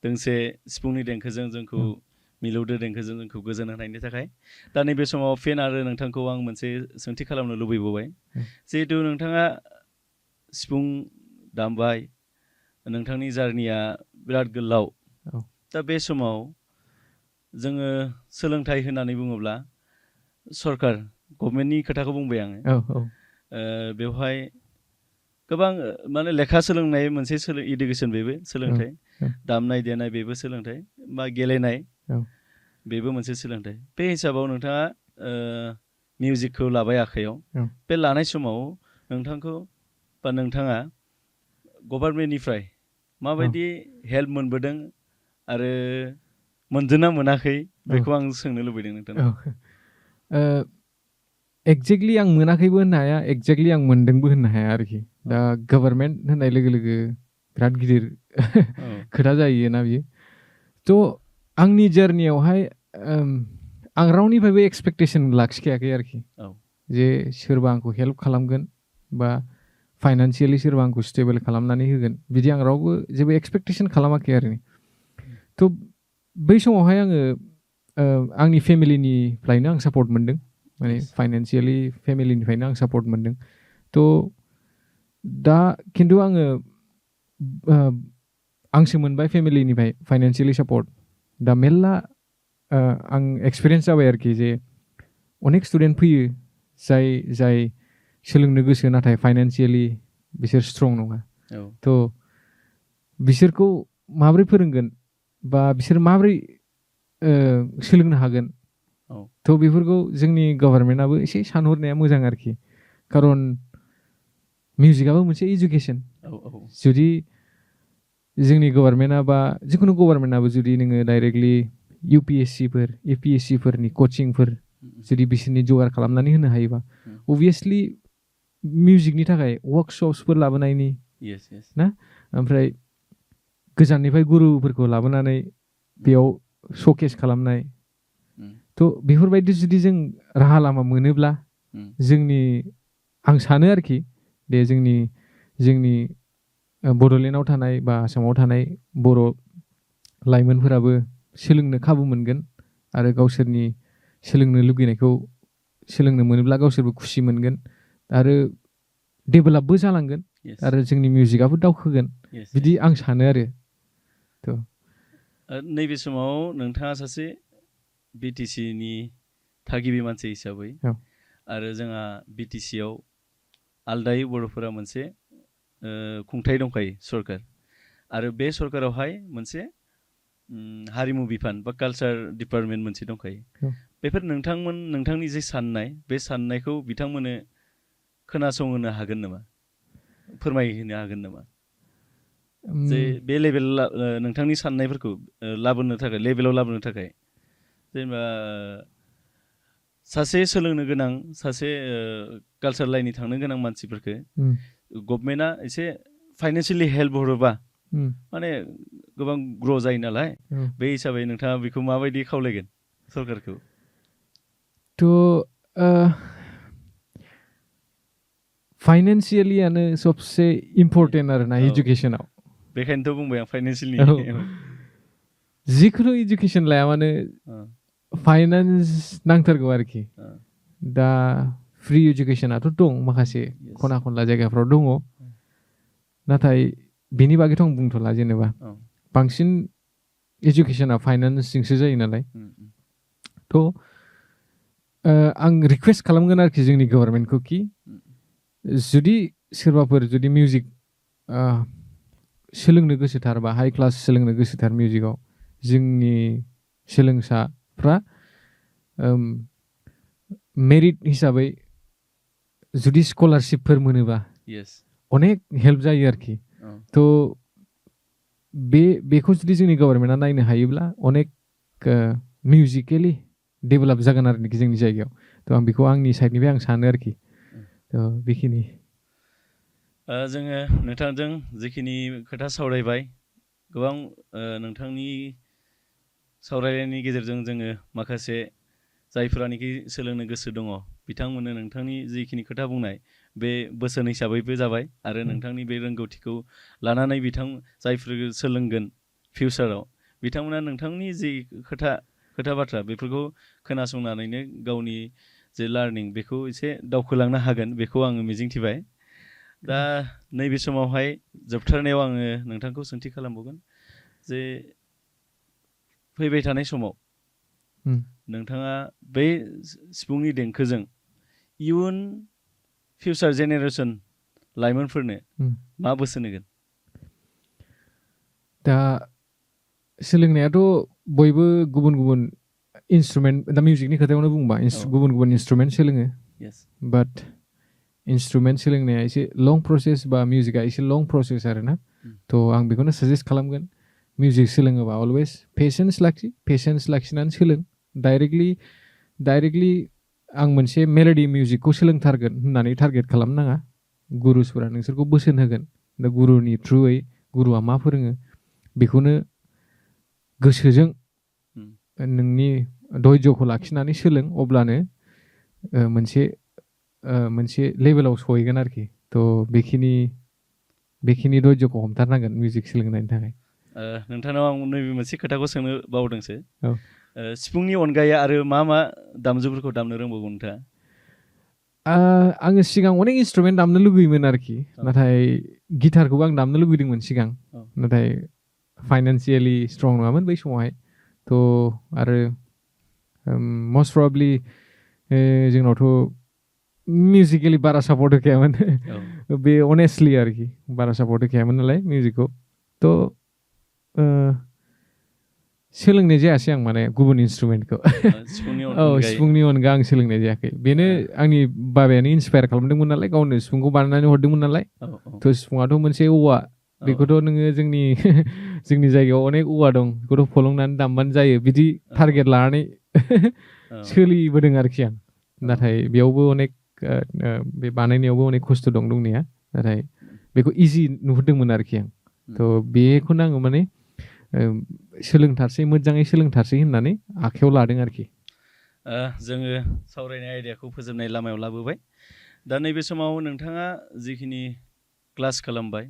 दोंसे सिफुंनि देंखोजों जोंखौ मिलौदो देंखोजों जोंखौ गोजोन होनायनि थाखाय दा नैबे समाव फिन आरो नोंथांखौ आं मोनसे सोंथि खालामनो लुबैबावबाय जिहेतु नोंथाङा सिफुं दामबाय नोंथांनि जार्निया बिराद गोलाव दा बे समाव जोङो सोलोंथाइ होननानै बुङोब्ला सरकार गभर्नमेन्टनि खोथाखौ बुंबाय आङो बेवहाय गोबां माने लेखा सोलोंनाय मोनसे इडुकेसन बेबो सोलोंथाइ दामनाय देनाय बेबो सोलोंथाइ बा गेलेनाय बेबो मोनसे सोलोंथाइ बे हिसाबाव नोंथाङा मिउजिकखौ लाबाय आखायाव बे लानाय समाव नोंथांखौ बा नोंथाङा गभर्नमेन्टनिफ्राय माबायदि हेल्प मोनबोदों आरो मोनदोंना मोनाखै बेखौ आं सोंनो लुबैदों नोंथांनाव एक्जेक्टलि आं मोनाखैबो होननो हाया एक्जेक्टलि आं मोनदोंबो होननो हाया आरोखि दा गभर्नमेन्ट होननाय लोगो लोगो बिराद गिदिर खोथा जायोना बियो थ' आंनि जार्नियावहाय आं रावनिफ्रायबो एक्सपेक्टेसन लाखिखायाखै आरोखि जे सोरबा आंखौ हेल्प खालामगोन बा फाइनान्सियेलि सोरबा आंखौ स्टेबल खालामनानै होगोन बिदि आं रावबो जेबो एक्सपेक्टेसन खालामाखै आरो थ' बै समावहाय आङो आंनि फेमिलिनिफ्रायनो आं सापर्ट मोनदों माने फाइनान्सियेलि फेमिलिनिफ्रायनो आं सापर्ट मोनदों थ' दा खिन्थु आंसो मोनबाय फेमिलिनिफ्राय फाइनान्सियेलि सापर्ट दा मेल्ला आं एक्सपिरियेन्स जाबाय आरोखि जे अनेक स्टुडेन्ट फैयो जाय सोलोंनो गोसो नाथाय फाइनान्सियेलि बिसोर स्ट्रं नङा थ' बिसोरखौ माबोरै फोरोंगोन बा बिसोर माबोरै सोलोंनो हागोन थ' बेफोरखौ जोंनि गभर्नमेन्टआबो एसे सानहरनाया मोजां आरोखि खारन मिउजिकआबो मोनसे इडुकेसन जुदि जोंनि गभर्नमेन्टआ बा जिखुनु गभर्नमेन्टआबो जुदि नोङो डाइरेक्टलि UPSCफोर APSCफोरनि कचिंफोर जुदि बिसोरनि जगार खालामनानै होनो हायोबा अभियासलि मिउजिकनि थाखाय वर्कशप्सफोर लाबोनायनि ना ओमफ्राय गोजाननिफ्राय गुरुफोरखौ लाबोनानै बेयाव श'केस खालामनाय थ' बेफोरबायदि जुदि जों राहा लामा मोनोब्ला आं सानो आरोखि दे जोंनि बड'लेण्डआव थानाय बा आसामाव थानाय बर' लाइमोनफोराबो सोलोंनो खाबु मोनगोन आरो गावसोरनि सोलोंनो लुगैनायखौ सोलोंनो मोनोब्ला गावसोरबो खुसि मोनगोन आरो डेभेलपबो जालांगोन आरो जोंनि मिउजिकआबो दावखोगोन बिदि आं सानो आरो नैबे समाव नोंथाङा सासे BTCनि थागिबि मानसि हिसाबै आरो जोंहा BTCआव आलदायै बर'फोरा मोनसे खुंथाय दंखायो सरकार आरो बे सरकारावहाय मोनसे हारिमु बिफान बा कालचार डिपार्टमेन्ट मोनसे दंखायो बेफोर नोंथांनि जे साननाय बे साननायखौ बिथांमोननो खोनासंहोनो हागोन नामा फोरमायहोनो हागोन नामा जे बे लेभेल नोंथांनि साननायफोरखौ लाबोनो थाखाय लेभेलाव लाबोनो थाखाय जेनेबा सासे सोलोंनो गोनां सासे कालचार लाइननि थांनो गोनां मानसिफोरखौ गभर्नमेन्टआ एसे फाइनान्सियेलि हेल्प हरोबा माने गोबां ग्र' जायो नालाय बे हिसाबै नोंथाङा बेखौ माबायदि खावलायगोन सरकारखौ फाइनान्सियेलियानो सबसे इम्पर्टेन्ट आरोना इडुकेसनाव बेखायनोथ' बुंबाय आं फाइनान्सियेलि जिखुनु इडुकेसन लाया मानो फाइनान्स नांथारगौ आरोखि दा फ्रि इडुकेसनाथ' दं माखासे खना खनला जायगाफ्राव दङ नाथाय बेनि बागैथ' आं बुंथ'ला जेनेबा बांसिन इडुकेसना फाइनान्सजोंसो जायो नालाय थ' आं रिकुवेस्ट खालामगोन आरोखि जोंनि गभर्नमेन्टखौ कि जुदि सोरबाफोर जुदि मिउजिक सोलोंनो गोसोथार बा हाइ क्लास सोलोंनो गोसोथार मिउजिकआव जोंनि सोलोंसाफ्रा मेरिट हिसाबै जुदि स्कलारशिपफोर मोनोबा अनेक हेल्प जायो आरोखि थ' बेखौ जुदि जोंनि गभर्नमेन्टआ नायनो हायोब्ला अनेक मिउजिकेलि डेभेलप जागोन आरोखि जोंनि जायगायाव थ' आं बेखौ आंनि साइडनिफ्राय आं सानो आरोखि थ' बेखिनि जोङो नोंथांजों जिखिनि खोथा सावरायबाय गोबां नोंथांनि सावरायनायनि गेजेरजों जोङो माखासे जायफोरानोखि सोलोंनो गोसो दङ बिथांमोननो नोंथांनि जिखिनि खोथा बुंनाय बे बोसोन हिसाबैबो जाबाय आरो नोंथांनि बे रोंगौथिखौ लानानै जायफोर सोलोंगोन फिउचाराव बिथांमोना नोंथांनि जि खोथा बाथ्रा बेफोरखौ खोनासंनानैनो गावनि जे लार्निं बेखौ एसे दावखोलांनो हागोन बेखौ आङो मिजिंथिबाय। दा नैबे समावहाय जोबथारनायाव आङो नोंथांखौ सोंथि खालामबावगोन जे फैबाय थानाय समाव नोंथाङा बै सिफुंनि देंखोजों इयुन फिउचार जेनेरेसन लाइमोनफोरनो मा बोसोन होगोन? दा सोलोंनायाथ' बयबो गुबुन गुबुन इन्सट्रुमेन्ट दा मिउजिकनि खोथायावनो बुंबा गुबुन गुबुन इन्सट्रुमेन्ट सोलोङो बाट इन्सट्रुमेन्ट सोलोंनाया एसे लं प्रसेस बा मिउजिकआ एसे लं प्रसेस आरो ना थ' आं बेखौनो साजेस्ट खालामगोन मिउजिक सोलोङोबा अलवेज पेसेन्स लाखिनानै सोलों डाइरेक्टलि आं मोनसे मेल'डि मिउजिकखौ सोलोंथारगोन होननानै टारगेट खालामनाङा गुरुफोरा नोंसोरखौ बोसोन होगोन दा गुरुनि थ्रुयै गुरुआ मा फोरोङो बेखौनो गोसोजों नोंनि धैर्यखौ लाखिनानै सोलों अब्लानो मोनसे लेभेलाव सहैगोन आरोखि थ' बेखिनि धैर्यखौ हमथारनांगोन मिउजिक सोलोंनायनि थाखाय। नोंथांनाव आं नैबे मोनसे खोथाखौ सोंनो बावदोंसो सिफुंनि अनगायै आरो मा दामजुफोरखौ दामनो रोंबावगौ नोंथाङा? आङो सिगां अनेक इन्सट्रुमेन्ट दामनो लुगैयोमोन आरोखि नाथाय गिटारखौबो आं दामनो लुगैदोंमोन सिगां नाथाय फाइनान्सियेलि स्ट्रं नङामोन बै समावहाय थ' आरो मस्ट प्रबाबलि जोंनावथ' मिउजिकेलि बारा सापर्ट होखायामोन बे अनेस्टलि आरोखि बारा सापर्ट होखायामोन नालाय मिउजिकखौ थ' सोलोंनाय जायासै आं माने गुबुन इन्सट्रुमेन्टखौ सिफुंनि अनगा आं सोलोंनाय जायाखै बेनो आंनि बाबायानो इन्सपायार खालामदोंमोन नालाय गावनो सिफुंखौ बानायनानै हरदोंमोन नालाय थ' सिफुङाथ' मोनसे औवा बेखौथ' नोङो जोंनि जायगायाव अनेक औवा दं बेखौथ' फलंनानै दामबानो जायो बिदि टारगेट लानानै सोलिबोदों आरोखि आं नाथाय बेयावबो अनेक बे बानायनायावबो अनेक खस्थ' दंनाया नाथाय बेखौ इजि नुहुरदोंमोन आरोखि आं थ' बेखौनो आङो माने मोजाङै सोलोंथारसै होननानै आखायाव लादों आरोखि। जोङो सावरायनाय आयदाखौ फोजोबनाय लामायाव लाबोबाय दा नैबे समाव नोंथाङा जिखिनि क्लास खालामबाय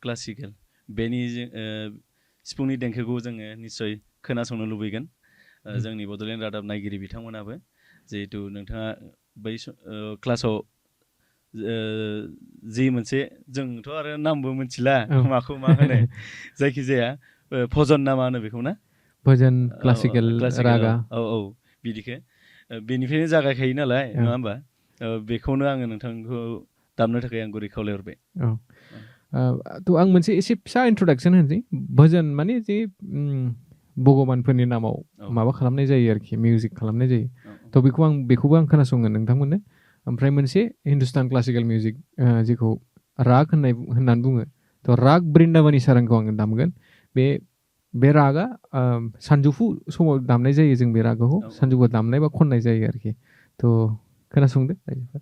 क्लासिकेल बेनि सिफुंनि देंखोखौ जोङो निस्सय खोनासंनो लुबैगोन जोंनि बड'लेण्ड रादाब नायगिरि बिथांमोनाबो जिहेतु नोंथाङा बै क्लासाव जि मोनसे जोंथ' आरो नामबो मिथिला माखौ मा होनो जायखिजाया भजन ना मा होनो बेखौ ना भजन क्लासिकेल रागा औ बिदिखो बेनिफ्रायनो जागायखायो नालाय नङा होमबा बेखौनो आङो नोंथांखौ दामनो थाखाय आं गुरै खावलायहरबाय। थ' आं मोनसे एसे फिसा इन्ट्रडाक्सन होनोसै भजन माने जे भगबानफोरनि नामाव माबा खालामनाय जायो आरोखि मिउजिक खालामनाय जायो थ' बेखौबो आं खोनासंगोन नोंथांमोननो ओमफ्राय मोनसे हिन्दुस्तान क्लासिकेल मिउजिक जेखौ राग होननानै बुङो थ' राग ब्रिन्दाबानि सारांखौ आङो दामगोन बे रागा सानजौफु समाव दामनाय जायो जों बे रागखौ सानजौफु दामनाय बा खननाय जायो आरोखि थ' खोनासंदो रायजोफोर।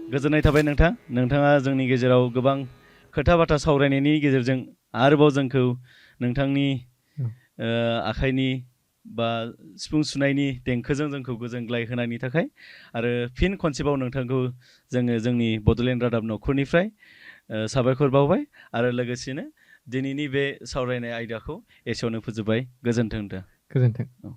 गोजोननाय थाबाय नोंथां, नोंथाङा जोंनि गेजेराव गोबां खोथा बाथ्रा सावरायनायनि गेजेरजों आरोबाव जोंखौ नोंथांनि आखाइनि बा सिफुं सुनायनि देंखोजों जोंखौ गोजोनग्लाय होनायनि थाखाय आरो फिन खनसेबाव नोंथांखौ जोङो जोंनि बड'लेण्ड रादाब न'खरनिफ्राय साबायखर बावबाय आरो लोगोसेनो दिनैनि बे सावरायनाय आयदाखौ एसेयावनो फोजोबबाय। गोजोन्थों। गोजोन्थों।